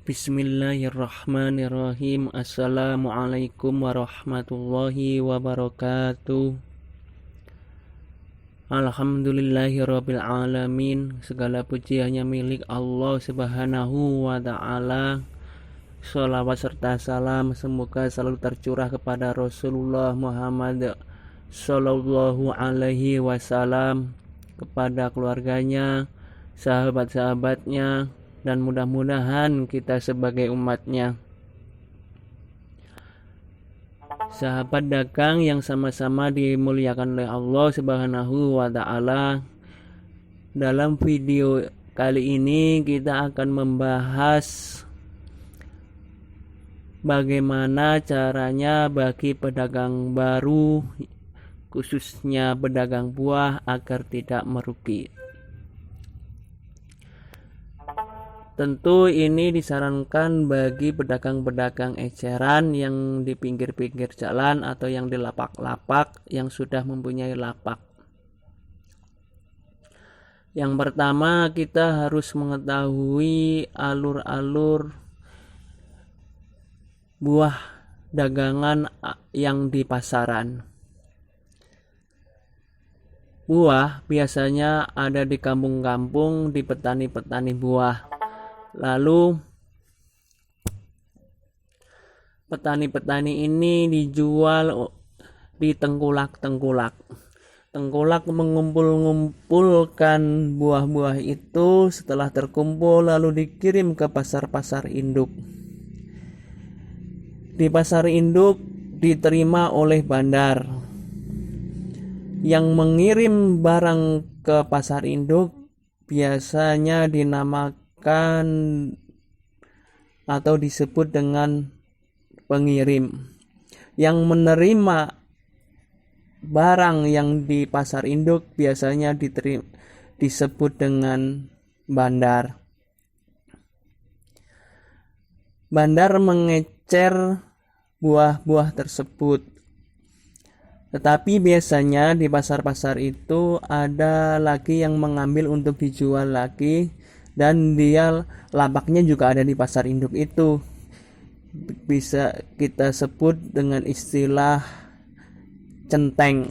Bismillahirrahmanirrahim. Assalamualaikum warahmatullahi wabarakatuh. Alhamdulillahirabbil alamin. Segala puji hanya milik Allah Subhanahu wa taala. Shalawat serta salam semoga selalu tercurah kepada Rasulullah Muhammad sallallahu alaihi wasallam, kepada keluarganya, sahabat-sahabatnya, dan mudah-mudahan kita sebagai umatnya, sahabat dagang yang sama-sama dimuliakan oleh Allah Subhanahu wa taala. Dalam video kali ini kita akan membahas bagaimana caranya bagi pedagang baru, khususnya pedagang buah, agar tidak merugi. Tentu ini disarankan bagi pedagang-pedagang eceran yang di pinggir-pinggir jalan atau yang di lapak-lapak yang sudah mempunyai lapak. Yang pertama, kita harus mengetahui alur-alur buah dagangan yang di pasaran. Buah biasanya ada di kampung-kampung, di petani-petani buah. Lalu petani-petani ini dijual di tengkulak-tengkulak. Tengkulak mengumpulkan buah-buah itu, setelah terkumpul lalu dikirim ke pasar-pasar induk. Di pasar induk diterima oleh bandar. Yang mengirim barang ke pasar induk biasanya dinamakan atau disebut dengan pengirim. Yang menerima barang yang di pasar induk biasanya disebut dengan bandar. Bandar mengecer buah-buah tersebut. Tetapi biasanya di pasar-pasar itu ada lagi yang mengambil untuk dijual lagi, dan dia lapaknya juga ada di pasar induk itu. Bisa kita sebut dengan istilah centeng.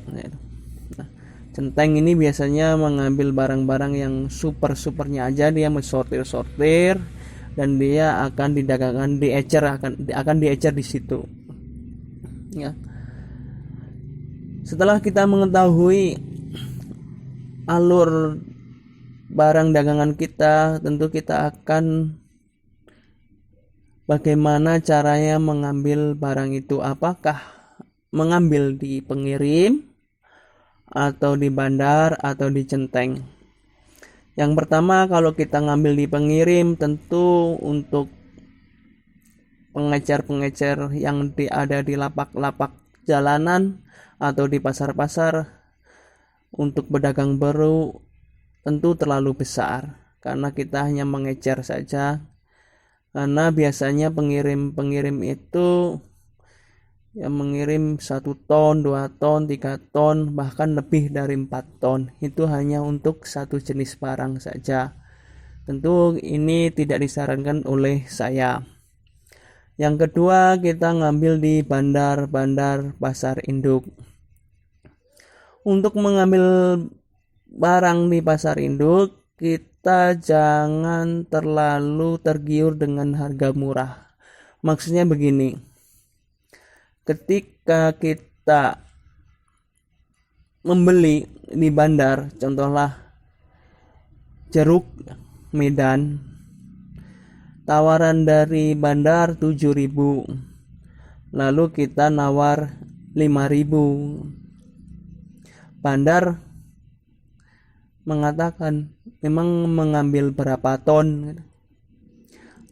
Centeng ini biasanya mengambil barang-barang yang super-supernya aja, dia mensortir-sortir dan dia akan didagangkan, akan diecer di situ. Ya. Setelah kita mengetahui alur barang dagangan kita, tentu kita akan bagaimana caranya mengambil barang itu. Apakah mengambil di pengirim atau di bandar atau di centeng? Yang pertama, kalau kita ngambil di pengirim, tentu untuk pengecer-pengecer yang ada di lapak-lapak jalanan atau di pasar-pasar, untuk pedagang baru tentu terlalu besar, karena kita hanya mengecer saja. Karena biasanya pengirim-pengirim itu yang mengirim 1 ton, 2 ton, 3 ton, bahkan lebih dari 4 ton. Itu hanya untuk satu jenis barang saja. Tentu ini tidak disarankan oleh saya. Yang kedua, kita ngambil di bandar-bandar pasar induk. Untuk mengambil barang di pasar induk, kita jangan terlalu tergiur dengan harga murah. Maksudnya begini, ketika kita membeli di bandar, contohlah jeruk Medan, tawaran dari bandar 7.000, lalu kita nawar 5.000. Bandar mengatakan memang mengambil berapa ton,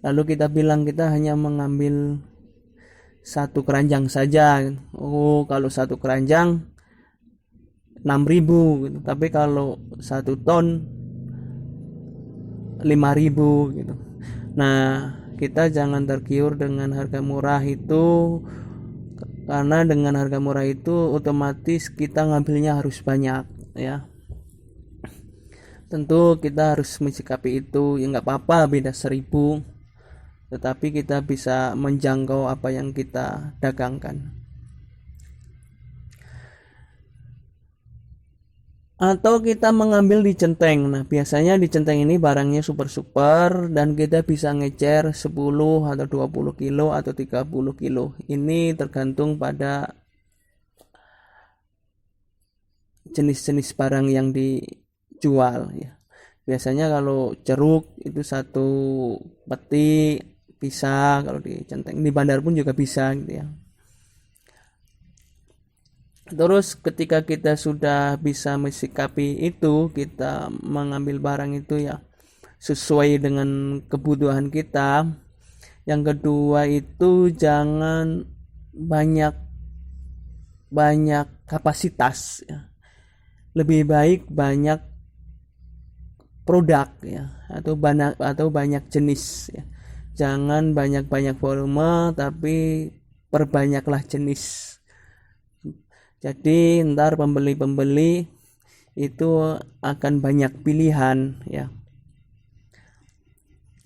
lalu kita bilang kita hanya mengambil 1 keranjang saja. Oh, kalau 1 keranjang 6.000 gitu. Tapi kalau 1 ton 5.000 gitu. Nah, kita jangan tergiur dengan harga murah itu, karena dengan harga murah itu otomatis kita ngambilnya harus banyak, ya. Tentu kita harus mensikapi itu, ya nggak apa-apa beda 1.000, tetapi kita bisa menjangkau apa yang kita dagangkan. Atau kita mengambil di centeng. Nah, biasanya di centeng ini barangnya super dan kita bisa ngecer 10 atau 20 kilo atau 30 kilo. Ini tergantung pada jenis-jenis barang yang dijual ya. Biasanya kalau jeruk itu satu peti bisa, kalau di centeng di bandar pun juga bisa gitu ya. Terus ketika kita sudah bisa mensikapi itu, kita mengambil barang itu ya sesuai dengan kebutuhan kita. Yang kedua itu jangan banyak kapasitas ya. Lebih baik banyak produk ya, atau banyak jenis ya. Jangan banyak volume, tapi perbanyaklah jenis. Jadi ntar pembeli itu akan banyak pilihan ya.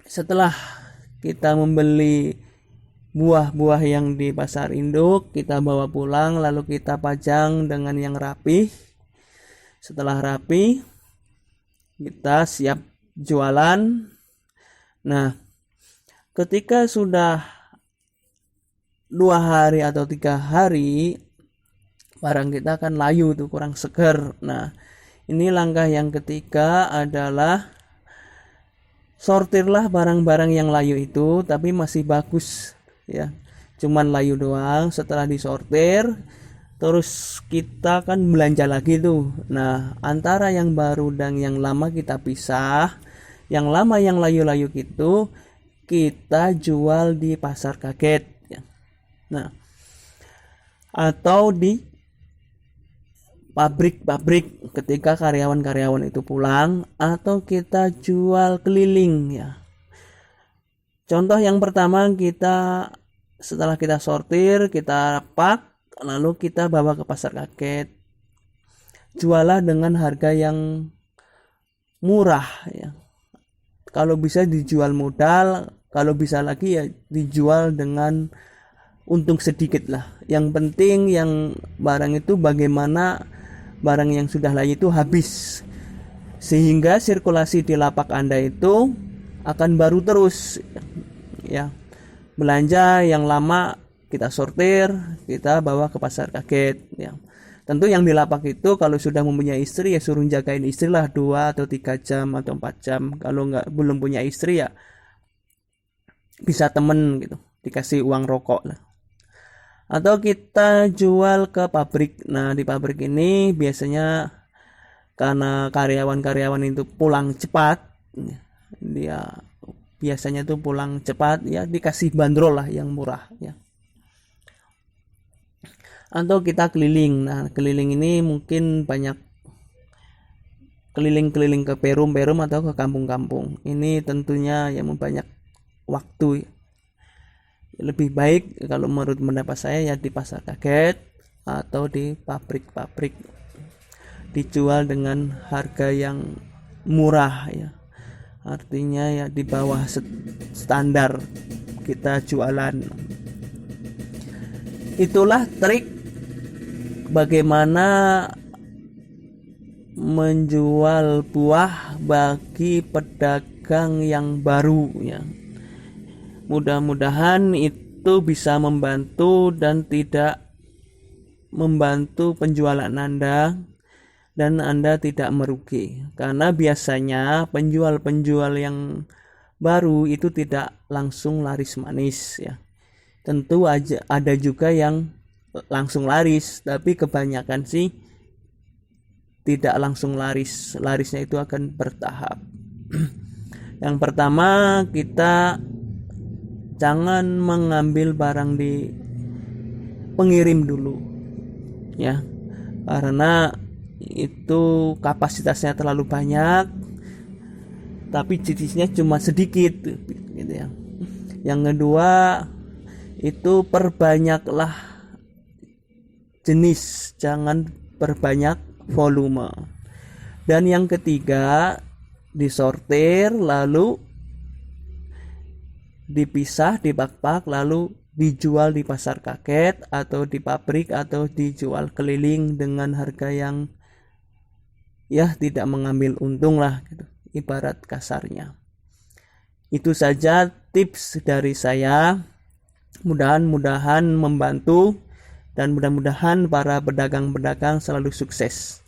Setelah kita membeli buah-buah yang di pasar induk, kita bawa pulang lalu kita pajang dengan yang rapi. Setelah rapi, kita siap jualan. Nah, ketika sudah 2 hari atau 3 hari, barang kita akan layu tuh, kurang seger. Nah, ini langkah yang ketiga adalah sortirlah barang-barang yang layu itu tapi masih bagus ya. Cuman layu doang. Setelah disortir, terus kita kan belanja lagi tuh. Nah, antara yang baru dan yang lama kita pisah. Yang lama yang layu-layu gitu kita jual di pasar kaget ya. Nah, atau di pabrik ketika karyawan-karyawan itu pulang, atau kita jual keliling ya. Contoh yang pertama, kita setelah kita sortir, kita pak, lalu kita bawa ke pasar kaget. Jualah dengan harga yang murah ya. Kalau bisa dijual modal, kalau bisa lagi ya dijual dengan untung sedikit lah. Yang penting yang barang itu bagaimana barang yang sudah layu itu habis, sehingga sirkulasi di lapak Anda itu akan baru terus ya. Belanja yang lama kita sortir, kita bawa ke pasar kaget ya. Tentu yang di lapak itu kalau sudah mempunyai istri ya suruh jagain istri lah 2 atau 3 jam atau 4 jam. Kalau belum punya istri ya bisa temen gitu, dikasih uang rokok lah. Atau kita jual ke pabrik. Nah, di pabrik ini biasanya karena karyawan-karyawan itu pulang cepat, dia biasanya tuh pulang cepat ya, dikasih bandrol lah yang murah ya. Atau kita keliling. Nah, keliling ini mungkin banyak keliling-keliling ke perum-perum atau ke kampung-kampung. Ini tentunya yang banyak waktu ya. Lebih baik kalau menurut pendapat saya ya di pasar kaget atau di pabrik-pabrik, dijual dengan harga yang murah ya. Artinya ya di bawah standar kita jualan. Itulah trik bagaimana menjual buah bagi pedagang yang baru ya. Mudah-mudahan itu bisa membantu dan tidak membantu penjualan Anda, dan Anda tidak merugi. Karena biasanya penjual-penjual yang baru itu tidak langsung laris manis ya. Tentu aja ada juga yang langsung laris, tapi kebanyakan sih tidak langsung laris. Larisnya itu akan bertahap. Yang pertama, kita jangan mengambil barang di pengirim dulu ya, karena itu kapasitasnya terlalu banyak tapi jenisnya cuma sedikit gitu ya. Yang kedua itu perbanyaklah jenis, jangan perbanyak volume. Dan yang ketiga, disortir lalu dipisah, dibak-bak, lalu dijual di pasar kaget atau di pabrik atau dijual keliling dengan harga yang ya tidak mengambil untung lah gitu, ibarat kasarnya. Itu saja tips dari saya, mudah-mudahan membantu dan mudah-mudahan para pedagang-pedagang selalu sukses.